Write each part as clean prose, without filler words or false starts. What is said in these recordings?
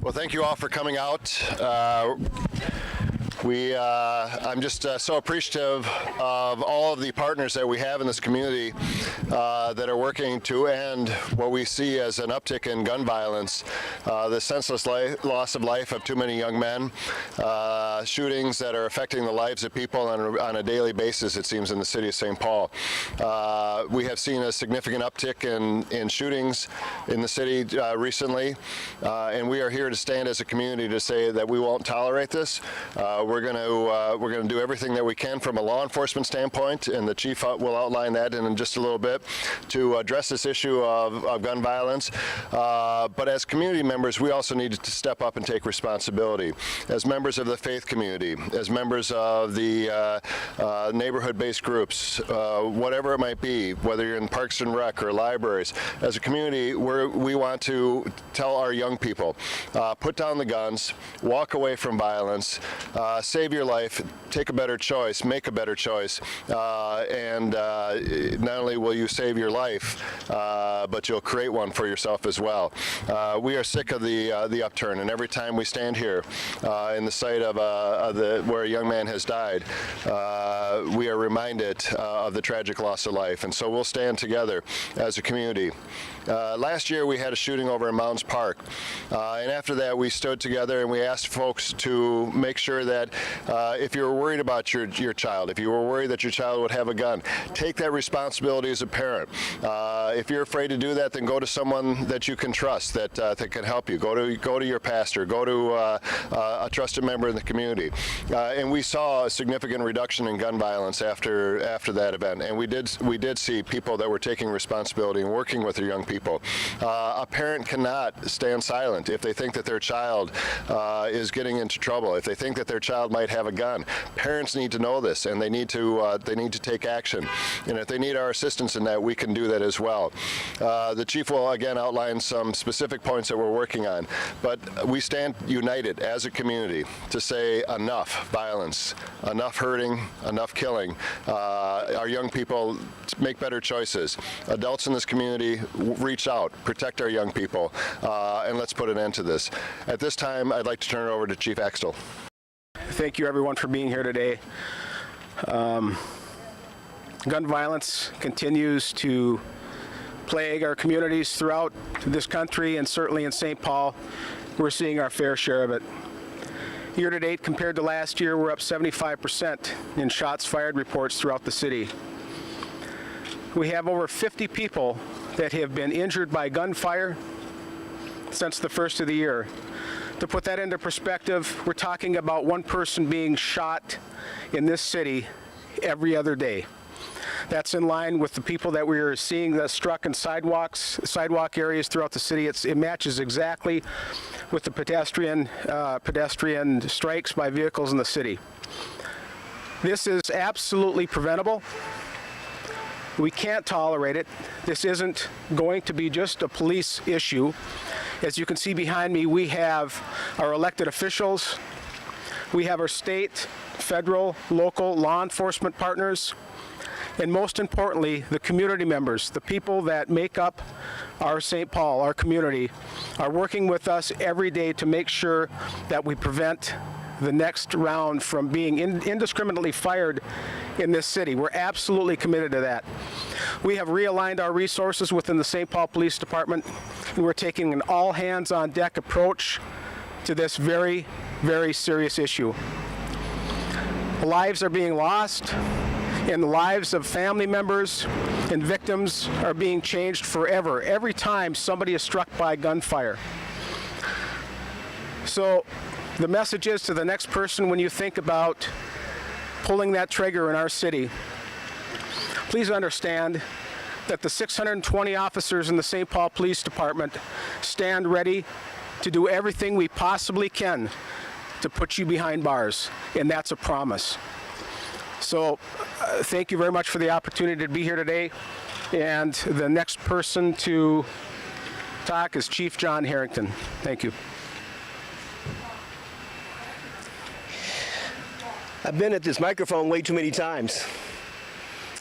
Well, thank you all for coming out. I'm just so appreciative of all of the partners that we have in this community that are working to end what we see as an uptick in gun violence, the senseless loss of life of too many young men, shootings that are affecting the lives of people on a daily basis, it seems, in the city of St. Paul. We have seen a significant uptick in shootings in the city recently, and we are here to stand as a community to say that we won't tolerate this. We're going to do everything that we can from a law enforcement standpoint, and the chief will outline that in just a little bit, to address this issue of gun violence. But as community members, we also need to step up and take responsibility. As members of the faith community, as members of the neighborhood-based groups, whatever it might be, whether you're in Parks and Rec or libraries, as a community, we want to tell our young people, put down the guns, walk away from violence, save your life, take a better choice, make a better choice, and not only will you save your life, but you'll create one for yourself as well. We are sick of the upturn, and every time we stand here in the sight of where a young man has died, we are reminded of the tragic loss of life, and so we'll stand together as a community. Last year we had a shooting over in Mounds Park, and after that we stood together and we asked folks to make sure that if you were worried about your child, if you were worried that your child would have a gun, take that responsibility as a parent. If you're afraid to do that, then go to someone that you can trust, that can help you. Go to your pastor, go to a trusted member in the community. And we saw a significant reduction in gun violence after that event, and we did see people that were taking responsibility and working with their young people. A parent cannot stand silent if they think that their child is getting into trouble, if they think that their child might have a gun. Parents need to know this, and they need to take action. And if they need our assistance in that, we can do that as well. The chief will again outline some specific points that we're working on, but we stand united as a community to say enough violence, enough hurting, enough killing. Our young people make better choices. Adults in this community, reach out, protect our young people, and let's put an end to this. At this time, I'd like to turn it over to Chief Axtell. Thank you, everyone, for being here today. Gun violence continues to plague our communities throughout this country, and certainly in St. Paul, we're seeing our fair share of it. Year to date, compared to last year, we're up 75% in shots fired reports throughout the city. We have over 50 people that have been injured by gunfire since the first of the year. To put that into perspective, we're talking about one person being shot in this city every other day. That's in line with the people that we are seeing that struck in sidewalk areas throughout the city. It matches exactly with the pedestrian strikes by vehicles in the city. This is absolutely preventable. We can't tolerate it. This isn't going to be just a police issue. As you can see behind me, we have our elected officials, we have our state, federal, local law enforcement partners, and most importantly, the community members, the people that make up our St. Paul, our community, are working with us every day to make sure that we prevent the next round from being indiscriminately fired in this city. We're absolutely committed to that. We have realigned our resources within the St. Paul Police Department, and we're taking an all-hands-on-deck approach to this very, very serious issue. Lives are being lost, and the lives of family members and victims are being changed forever every time somebody is struck by gunfire. So the message is to the next person when you think about pulling that trigger in our city, please understand that the 620 officers in the St. Paul Police Department stand ready to do everything we possibly can to put you behind bars, and that's a promise. So thank you very much for the opportunity to be here today, and the next person to talk is Chief John Harrington. Thank you. I've been at this microphone way too many times.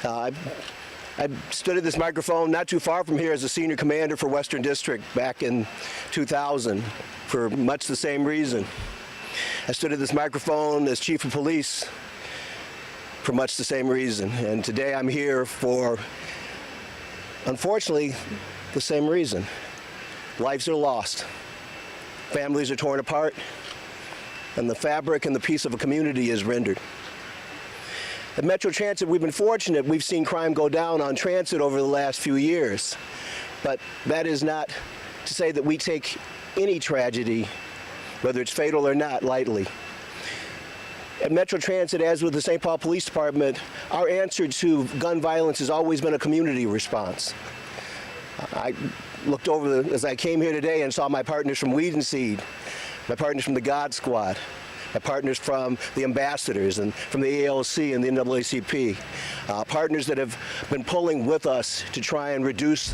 I I stood at this microphone not too far from here as a senior commander for Western District back in 2000 for much the same reason. I stood at this microphone as chief of police for much the same reason. And today I'm here for, unfortunately, the same reason. Lives are lost. Families are torn apart. And the fabric and the peace of a community is rendered. At Metro Transit, we've been fortunate. We've seen crime go down on transit over the last few years. But that is not to say that we take any tragedy, whether it's fatal or not, lightly. At Metro Transit, as with the St. Paul Police Department, our answer to gun violence has always been a community response. I looked over as I came here today and saw my partners from Weed and Seed, my partners from the God Squad, my partners from the ambassadors and from the ALC and the NAACP, partners that have been pulling with us to try and reduce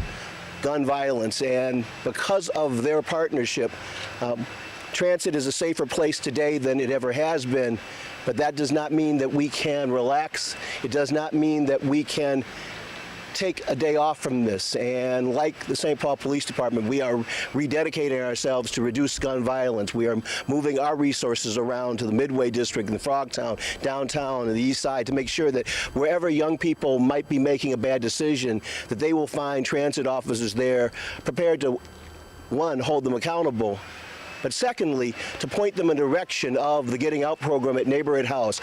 gun violence. And because of their partnership, transit is a safer place today than it ever has been. But that does not mean that we can relax. It does not mean that we can take a day off from this. And like the St. Paul Police Department, we are rededicating ourselves to reduce gun violence. We are moving our resources around to the Midway District and Frogtown, downtown, and the East Side to make sure that wherever young people might be making a bad decision, that they will find transit officers there prepared to, one, hold them accountable, but secondly, to point them in the direction of the Getting Out program at Neighborhood House,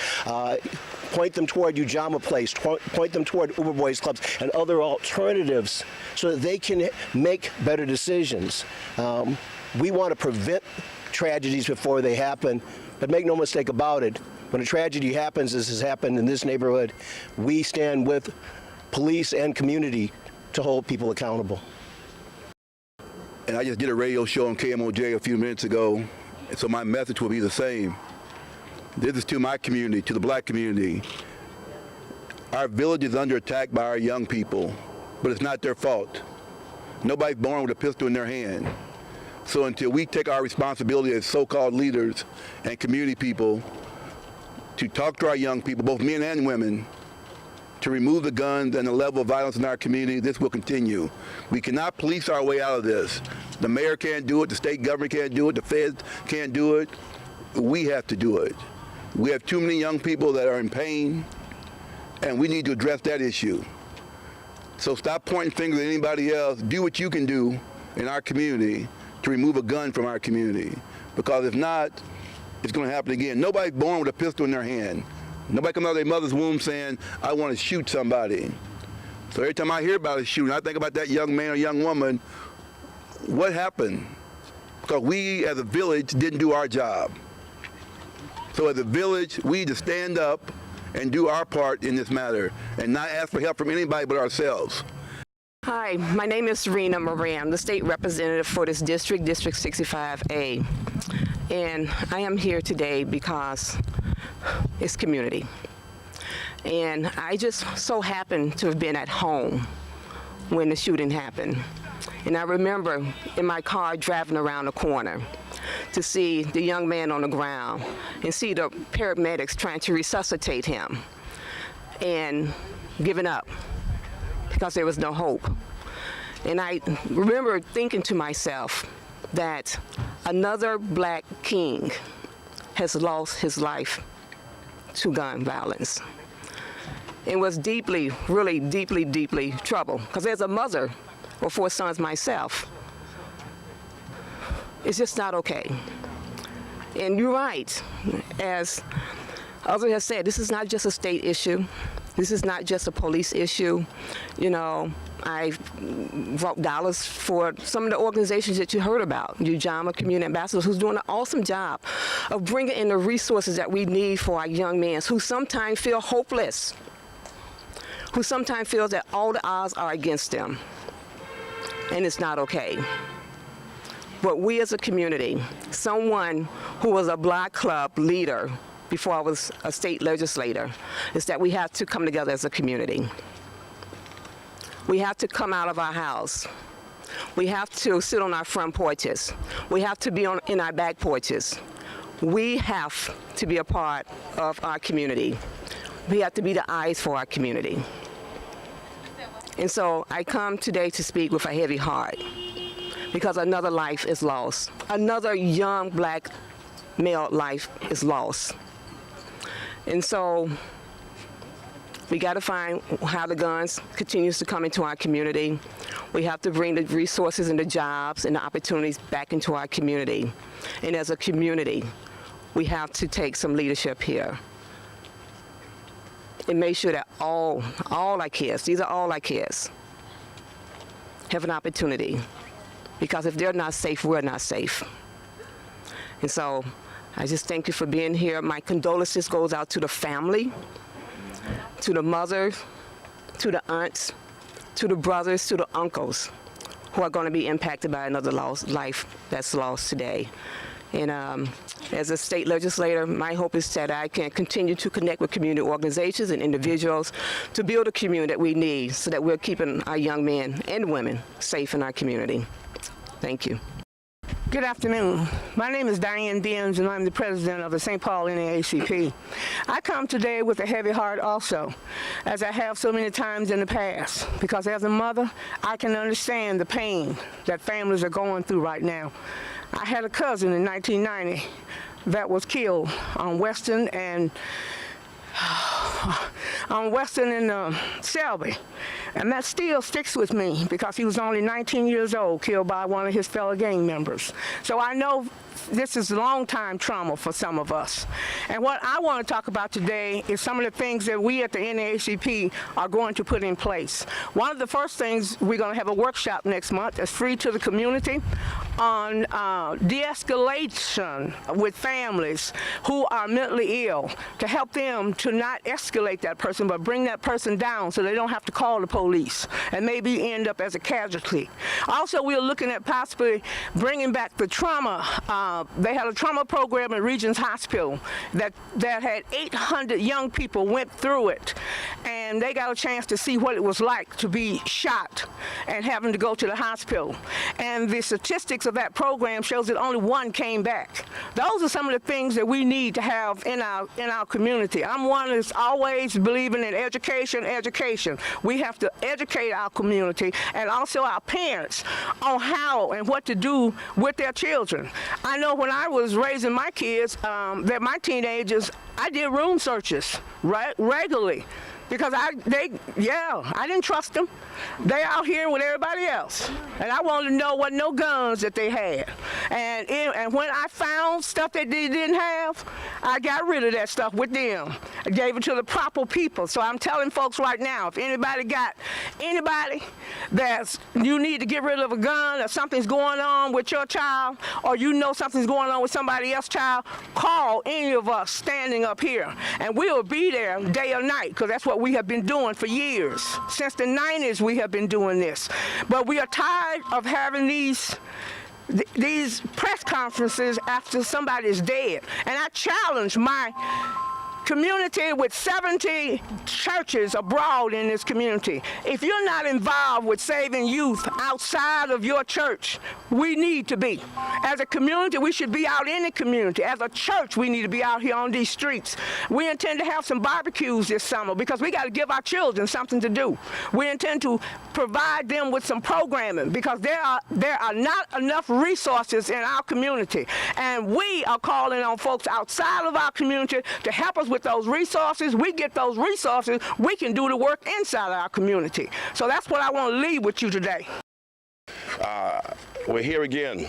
point them toward Ujamaa Place, point them toward Uber Boys Clubs and other alternatives so that they can make better decisions. We want to prevent tragedies before they happen, but make no mistake about it, when a tragedy happens, as has happened in this neighborhood, we stand with police and community to hold people accountable. And I just did a radio show on KMOJ a few minutes ago, and so my message will be the same. This is to my community, to the black community. Our village is under attack by our young people, but it's not their fault. Nobody's born with a pistol in their hand. So until we take our responsibility as so-called leaders and community people to talk to our young people, both men and women, to remove the guns and the level of violence in our community, this will continue. We cannot police our way out of this. The mayor can't do it, the state government can't do it, the feds can't do it. We have to do it. We have too many young people that are in pain, and we need to address that issue. So stop pointing fingers at anybody else. Do what you can do in our community to remove a gun from our community. Because if not, it's going to happen again. Nobody's born with a pistol in their hand. Nobody comes out of their mother's womb saying, I want to shoot somebody. So every time I hear about a shooting, I think about that young man or young woman. What happened? Because we as a village didn't do our job. So as a village, we need to stand up and do our part in this matter and not ask for help from anybody but ourselves. Hi, my name is Serena Moran, the state representative for this district, District 65A. And I am here today because it's community. And I just so happened to have been at home when the shooting happened. And I remember in my car driving around the corner to see the young man on the ground and see the paramedics trying to resuscitate him and giving up because there was no hope. And I remember thinking to myself that another black king has lost his life to gun violence. It was deeply, really deeply, deeply troubled, because as a mother of 4 sons myself, it's just not okay. And you're right, as others have said, this is not just a state issue. This is not just a police issue. You know, I brought dollars for some of the organizations that you heard about, Ujamaa Community Ambassadors, who's doing an awesome job of bringing in the resources that we need for our young men who sometimes feel hopeless, who sometimes feel that all the odds are against them, and it's not okay. But we as a community, someone who was a block club leader before I was a state legislator, is that we have to come together as a community. We have to come out of our house. We have to sit on our front porches. We have to be in our back porches. We have to be a part of our community. We have to be the eyes for our community. And so I come today to speak with a heavy heart because another life is lost. Another young black male life is lost. And so we got to find how the guns continues to come into our community. We have to bring the resources and the jobs and the opportunities back into our community. And as a community, we have to take some leadership here and make sure that all our kids, these are all our kids, have an opportunity. Because if they're not safe, we're not safe. And so I just thank you for being here. My condolences goes out to the family, to the mothers, to the aunts, to the brothers, to the uncles who are going to be impacted by another life that's lost today. And as a state legislator, my hope is that I can continue to connect with community organizations and individuals to build a community that we need so that we're keeping our young men and women safe in our community. Thank you. Good afternoon. My name is Diane Dims, and I'm the president of the St. Paul NAACP. I come today with a heavy heart also, as I have so many times in the past, because as a mother, I can understand the pain that families are going through right now. I had a cousin in 1990 that was killed on Western and Selby. And that still sticks with me because he was only 19 years old, killed by one of his fellow gang members. So I know this is long-time trauma for some of us. And what I want to talk about today is some of the things that we at the NAACP are going to put in place. One of the first things, we're going to have a workshop next month that's free to the community on de-escalation with families who are mentally ill, to help them to not escalate that person, but bring that person down so they don't have to call the police and maybe end up as a casualty. Also, we're looking at possibly bringing back the trauma. They had a trauma program at Regents Hospital that had 800 young people went through it, and they got a chance to see what it was like to be shot and having to go to the hospital. And the statistics of that program shows that only one came back. Those are some of the things that we need to have in our community. I'm one that's always believing in education. We have to educate our community and also our parents on how and what to do with their children. I know when I was raising my kids, that my teenagers, I did room searches regularly. Because I didn't trust them. They out here with everybody else. And I wanted to know what no guns that they had. And when I found stuff that they didn't have, I got rid of that stuff with them. I gave it to the proper people. So I'm telling folks right now, if anybody that's you need to get rid of a gun, or something's going on with your child, or you know something's going on with somebody else's child, call any of us standing up here. And we'll be there day or night, because that's what we have been doing for years. Since the 90s we have been doing this. But we are tired of having these press conferences after somebody is dead. And I challenge my community with 70 churches abroad in this community. If you're not involved with saving youth outside of your church, we need to be. As a community, we should be out in the community. As a church, we need to be out here on these streets. We intend to have some barbecues this summer because we got to give our children something to do. We intend to provide them with some programming because there are not enough resources in our community. And we are calling on folks outside of our community to help us with those resources. We get those resources, we can do the work inside our community. So that's what I want to leave with you today. We're here again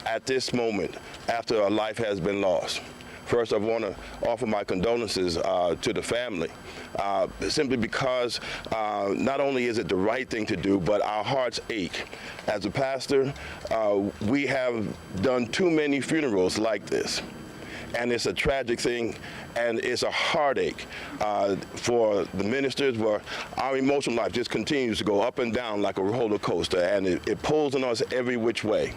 at this moment after a life has been lost. First, I want to offer my condolences to the family, simply because not only is it the right thing to do, but our hearts ache. As a pastor, we have done too many funerals like this. And it's a tragic thing, and it's a heartache for the ministers, where our emotional life just continues to go up and down like a roller coaster, and it pulls on us every which way.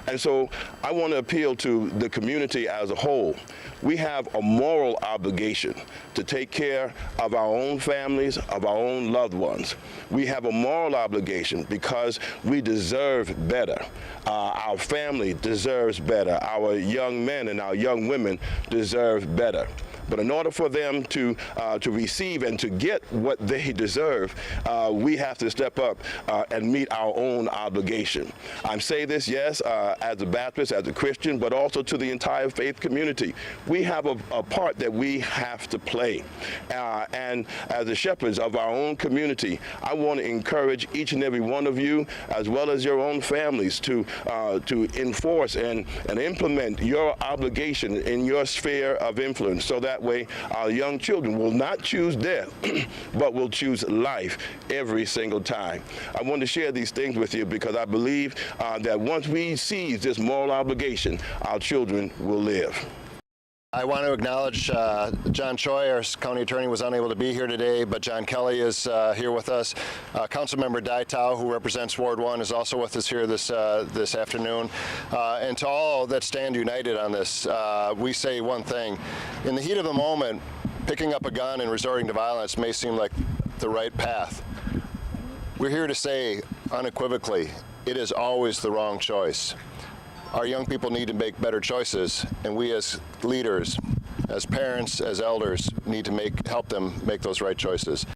And so I want to appeal to the community as a whole. We have a moral obligation to take care of our own families, of our own loved ones. We have a moral obligation because we deserve better. Our family deserves better. Our young men and our young women deserve better. But in order for them to receive and to get what they deserve, we have to step up and meet our own obligation. I say this, yes, as a Baptist, as a Christian, but also to the entire faith community. We have a part that we have to play. And as the shepherds of our own community, I want to encourage each and every one of you, as well as your own families, to enforce and implement your obligation in your sphere of influence, so that way our young children will not choose death, but will choose life every single time. I want to share these things with you because I believe that once we seize this moral obligation, our children will live. I want to acknowledge John Choi, our county attorney, was unable to be here today, but John Kelly is here with us. Councilmember Dai Tao, who represents Ward 1, is also with us here this afternoon. And to all that stand united on this, we say one thing. In the heat of the moment, picking up a gun and resorting to violence may seem like the right path. We're here to say unequivocally, it is always the wrong choice. Our young people need to make better choices, and we as leaders, as parents, as elders, need to help them make those right choices.